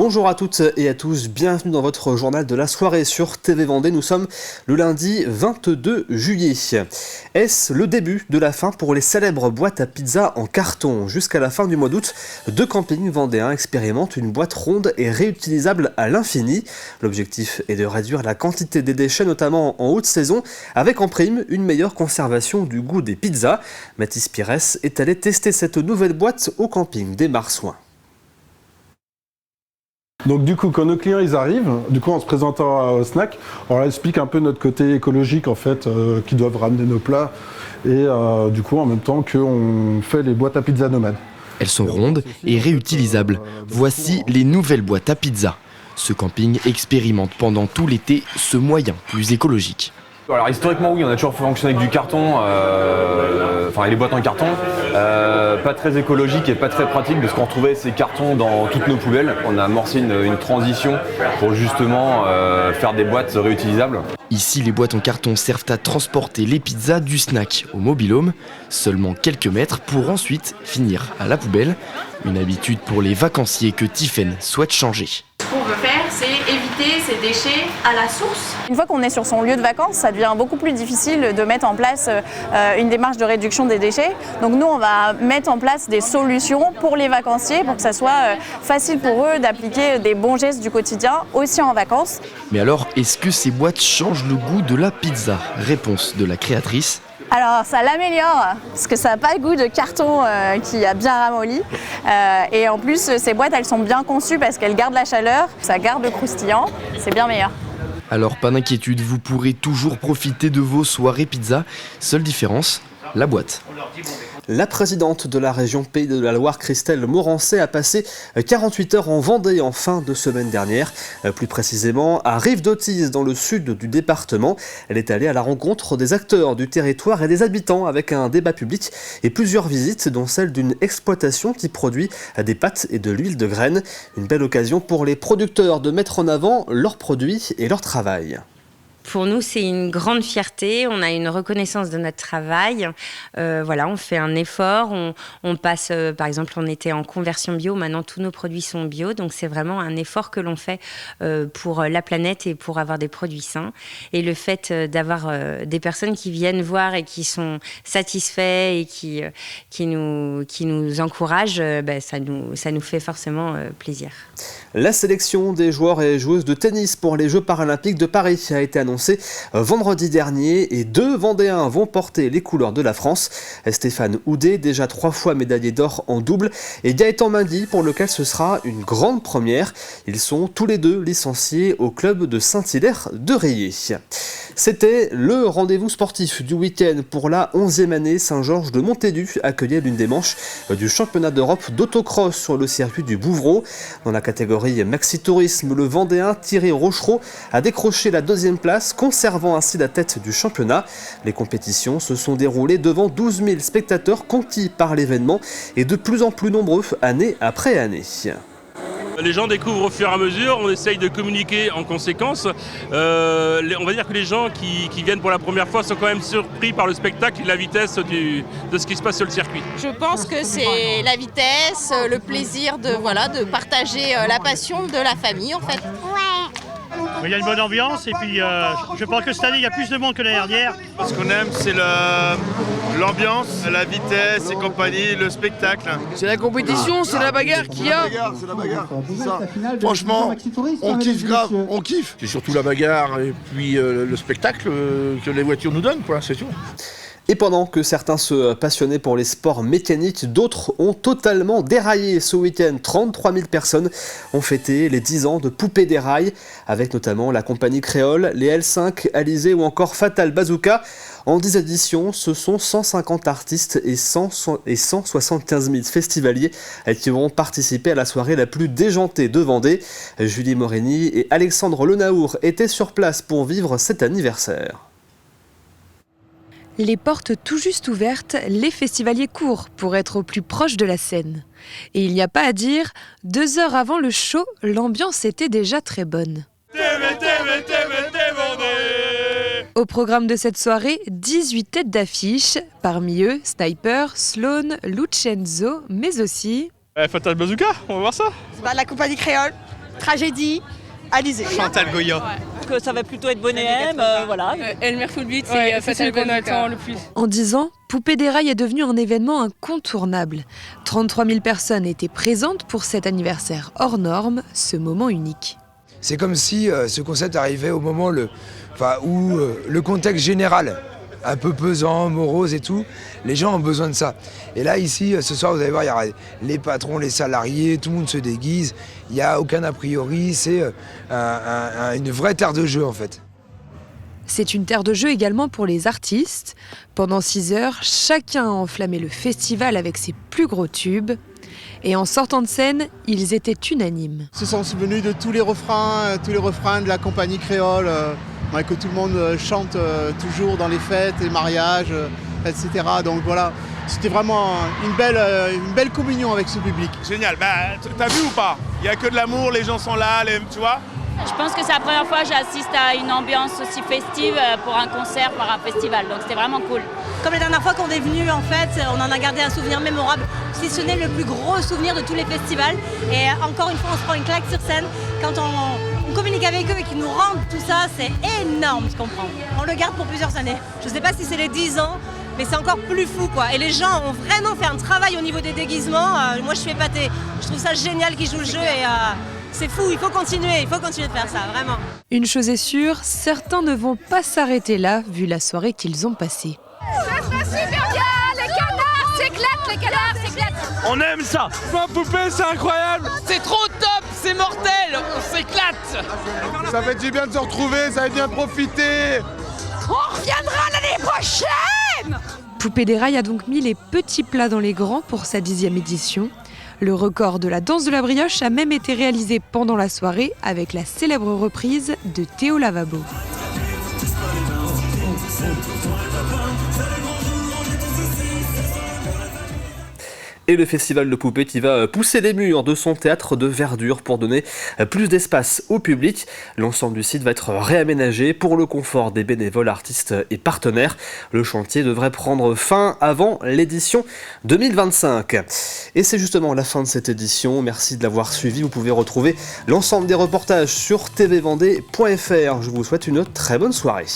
Bonjour à toutes et à tous, bienvenue dans votre journal de la soirée sur TV Vendée. Nous sommes le lundi 22 juillet. Est-ce le début de la fin pour les célèbres boîtes à pizza en carton? Jusqu'à la fin du mois d'août, 2 campings vendéens expérimentent une boîte ronde et réutilisable à l'infini. L'objectif est de réduire la quantité des déchets, notamment en haute saison, avec en prime une meilleure conservation du goût des pizzas. Mathis Pires est allé tester cette nouvelle boîte au camping des Marsouins. Donc du coup, quand nos clients ils arrivent, en se présentant au snack, on leur explique un peu notre côté écologique en fait, qu'ils doivent ramener nos plats et en même temps qu'on fait les boîtes à pizza nomades. Elles sont rondes et réutilisables. Voici les nouvelles boîtes à pizza. Ce camping expérimente pendant tout l'été ce moyen plus écologique. Alors historiquement oui, on a toujours fonctionné avec du carton, les boîtes en carton, pas très écologique et pas très pratique parce qu'on retrouvait ces cartons dans toutes nos poubelles. On a amorcé une transition pour justement faire des boîtes réutilisables. Ici, les boîtes en carton servent à transporter les pizzas du snack au mobil-home, seulement quelques mètres pour ensuite finir à la poubelle. Une habitude pour les vacanciers que Tiffaine souhaite changer. Ce qu'on veut faire, c'est éviter ces déchets à la source. Une fois qu'on est sur son lieu de vacances, ça devient beaucoup plus difficile de mettre en place une démarche de réduction des déchets. Donc nous, on va mettre en place des solutions pour les vacanciers pour que ça soit facile pour eux d'appliquer des bons gestes du quotidien aussi en vacances. Mais alors, est-ce que ces boîtes changent le goût de la pizza? Réponse de la créatrice. Alors ça l'améliore parce que ça n'a pas le goût de carton qui a bien ramolli et en plus ces boîtes elles sont bien conçues parce qu'elles gardent la chaleur, ça garde le croustillant, c'est bien meilleur. Alors pas d'inquiétude, vous pourrez toujours profiter de vos soirées pizza. Seule différence, la boîte. La présidente de la région Pays de la Loire, Christelle Morancet, a passé 48 heures en Vendée en fin de semaine dernière. Plus précisément, à Rive-d'Autise, dans le sud du département. Elle est allée à la rencontre des acteurs du territoire et des habitants avec un débat public et plusieurs visites, dont celle d'une exploitation qui produit des pâtes et de l'huile de graines. Une belle occasion pour les producteurs de mettre en avant leurs produits et leur travail. Pour nous, c'est une grande fierté. On a une reconnaissance de notre travail. On fait un effort. On passe, par exemple, on était en conversion bio. Maintenant, tous nos produits sont bio. Donc, c'est vraiment un effort que l'on fait pour la planète et pour avoir des produits sains. Et le fait d'avoir des personnes qui viennent voir et qui sont satisfaits et qui nous encouragent, ça nous fait forcément plaisir. La sélection des joueurs et joueuses de tennis pour les Jeux paralympiques de Paris a été annoncée vendredi dernier et 2 Vendéens vont porter les couleurs de la France. Stéphane Houdet, déjà 3 fois médaillé d'or en double, et Gaëtan Mendy, pour lequel ce sera une grande première. Ils sont tous les 2 licenciés au club de Saint-Hilaire de Rayé. C'était le rendez-vous sportif du week-end pour la 11e année. Saint-Georges de Montaigu accueillait l'une des manches du championnat d'Europe d'autocross sur le circuit du Bouvreau. Dans la catégorie Maxi Tourisme, le Vendéen Thierry Rochereau a décroché la 2e place, conservant ainsi la tête du championnat. Les compétitions se sont déroulées devant 12 000 spectateurs conquis par l'événement et de plus en plus nombreux année après année. Les gens découvrent au fur et à mesure, on essaye de communiquer en conséquence. On va dire que les gens qui viennent pour la première fois sont quand même surpris par le spectacle et la vitesse de ce qui se passe sur le circuit. Je pense que c'est la vitesse, le plaisir de partager la passion de la famille en fait. Il y a une bonne ambiance et puis je pense que cette année il y a plus de monde que l'année dernière. Ce qu'on aime c'est l'ambiance, la vitesse et compagnie, le spectacle. C'est la compétition, c'est la bagarre qu'il y a. C'est la bagarre, c'est ça. Franchement, on kiffe grave, on kiffe. C'est surtout la bagarre et puis le spectacle que les voitures nous donnent, c'est tout. Et pendant que certains se passionnaient pour les sports mécaniques, d'autres ont totalement déraillé ce week-end. 33 000 personnes ont fêté les 10 ans de Poupées des Rails, avec notamment la compagnie créole, les L5, Alizé ou encore Fatal Bazooka. En 10 éditions, ce sont 150 artistes et 175 000 festivaliers qui vont participer à la soirée la plus déjantée de Vendée. Julie Morini et Alexandre Lenaour étaient sur place pour vivre cet anniversaire. Les portes tout juste ouvertes, les festivaliers courent pour être au plus proche de la scène. Et il n'y a pas à dire, 2 heures avant le show, l'ambiance était déjà très bonne. Au programme de cette soirée, 18 têtes d'affiche, parmi eux Sniper, Sloan, Lucenzo, mais aussi... Fatal Bazooka, on va voir ça. La compagnie créole. tragédie, Alizé. Chantal Goya. Que ça va plutôt être Bonnet M, voilà. Elmer Footbeat, c'est celle qu'on attend le plus. En 10 ans, Poupée des Rails est devenu un événement incontournable. 33 000 personnes étaient présentes pour cet anniversaire hors norme, ce moment unique. C'est comme si ce concept arrivait au moment où le contexte général, un peu pesant, morose et tout, les gens ont besoin de ça. Et là, ici, ce soir, vous allez voir, il y aura les patrons, les salariés, tout le monde se déguise, il n'y a aucun a priori, c'est une vraie terre de jeu en fait. C'est une terre de jeu également pour les artistes. Pendant 6 heures, chacun a enflammé le festival avec ses plus gros tubes. Et en sortant de scène, ils étaient unanimes. Ils se sont souvenus de tous les refrains de la compagnie créole, que tout le monde chante toujours dans les fêtes, les mariages, etc. Donc voilà, c'était vraiment une belle communion avec ce public. Génial, t'as vu ou pas? Il n'y a que de l'amour, les gens sont là, tu vois. Je pense que c'est la première fois que j'assiste à une ambiance aussi festive pour un concert, par un festival, donc c'était vraiment cool. Comme la dernière fois qu'on est venu, en fait, on en a gardé un souvenir mémorable, si ce n'est le plus gros souvenir de tous les festivals. Et encore une fois, on se prend une claque sur scène. Quand on communique avec eux et qu'ils nous rendent tout ça, c'est énorme ce qu'on prend. On le garde pour plusieurs années. Je ne sais pas si c'est les 10 ans, mais c'est encore plus fou, quoi. Et les gens ont vraiment fait un travail au niveau des déguisements. Moi, je suis épatée. Je trouve ça génial qu'ils jouent le jeu et c'est fou. Il faut continuer de faire ça, vraiment. Une chose est sûre, certains ne vont pas s'arrêter là, vu la soirée qu'ils ont passée. Ça se passe super bien, les canards s'éclatent. On aime ça. Ma poupée, c'est incroyable. C'est trop top, c'est mortel, on s'éclate. Ça fait du bien de se retrouver, ça fait bien de profiter. On reviendra l'année prochaine. Poupée des Rails a donc mis les petits plats dans les grands pour sa 10e édition. Le record de la danse de la brioche a même été réalisé pendant la soirée avec la célèbre reprise de Théo Lavabo. Et le festival de poupées qui va pousser les murs de son théâtre de verdure pour donner plus d'espace au public. L'ensemble du site va être réaménagé pour le confort des bénévoles, artistes et partenaires. Le chantier devrait prendre fin avant l'édition 2025. Et c'est justement la fin de cette édition. Merci de l'avoir suivi. Vous pouvez retrouver l'ensemble des reportages sur tvvendée.fr. Je vous souhaite une très bonne soirée.